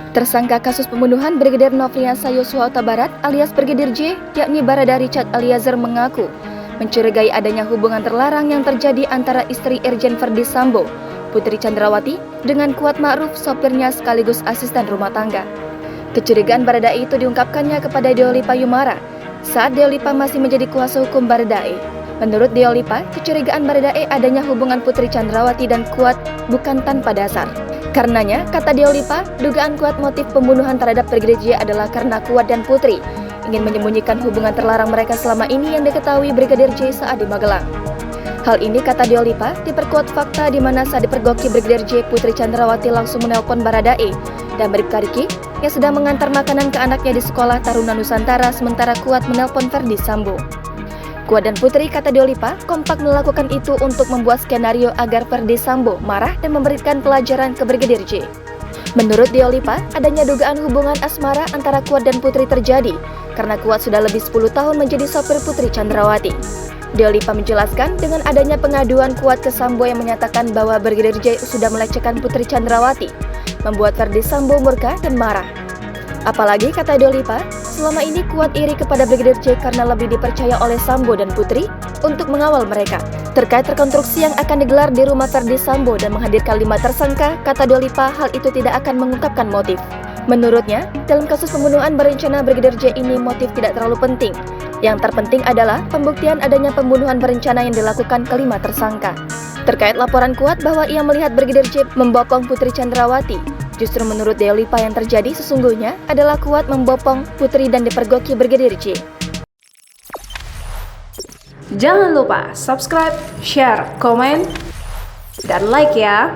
Tersangka kasus pembunuhan Brigadir Nofriansah Yosua Huta Barat alias Brigadir J, yakni Barada Richard Eliezer mengaku mencurigai adanya hubungan terlarang yang terjadi antara istri Irjen Verdi Sambo, Putri Chandrawati, dengan Kuat Ma'ruf, sopirnya sekaligus asisten rumah tangga. Kecurigaan Barada itu diungkapkannya kepada Deolipa Yumara saat Deolipa masih menjadi kuasa hukum Baradae. Menurut Deolipa, kecurigaan Baradae adanya hubungan Putri Chandrawati dan Kuat bukan tanpa dasar. Karenanya, kata Deolipa, dugaan Kuat motif pembunuhan terhadap Brigadir J adalah karena Kuat dan Putri ingin menyembunyikan hubungan terlarang mereka selama ini yang diketahui Brigadir J saat di Magelang. Hal ini, kata Deolipa, diperkuat fakta di mana saat dipergoki Brigadir J, Putri Chandrawati langsung menelpon Baradae dan Bribka Riki yang sedang mengantar makanan ke anaknya di sekolah Taruna Nusantara, sementara Kuat menelpon Verdi Sambo. Kuat dan Putri, kata Deolipa, kompak melakukan itu untuk membuat skenario agar Verdi Sambo marah dan memberikan pelajaran ke Brigadir J. Menurut Deolipa, adanya dugaan hubungan asmara antara Kuat dan Putri terjadi karena Kuat sudah lebih 10 tahun menjadi sopir Putri Chandrawati. Deolipa menjelaskan dengan adanya pengaduan Kuat ke Sambo yang menyatakan bahwa Brigadir J sudah melecehkan Putri Chandrawati, membuat Verdi Sambo murka dan marah. Apalagi, kata Deolipa, selama ini Kuat iri kepada Brigadir J karena lebih dipercaya oleh Sambo dan Putri untuk mengawal mereka. Terkait rekonstruksi yang akan digelar di rumah Verdi Sambo dan menghadirkan 5 tersangka, kata Deolipa, hal itu tidak akan mengungkapkan motif. Menurutnya, dalam kasus pembunuhan berencana Brigadir J ini motif tidak terlalu penting. Yang terpenting adalah pembuktian adanya pembunuhan berencana yang dilakukan ke-5 tersangka. Terkait laporan Kuat bahwa ia melihat Brigadir J membopong Putri Chandrawati, justru menurut Deolipa yang terjadi sesungguhnya adalah Kuat membopong Putri dan dipergoki Brigadir J. Jangan lupa subscribe, share, komen, dan like ya!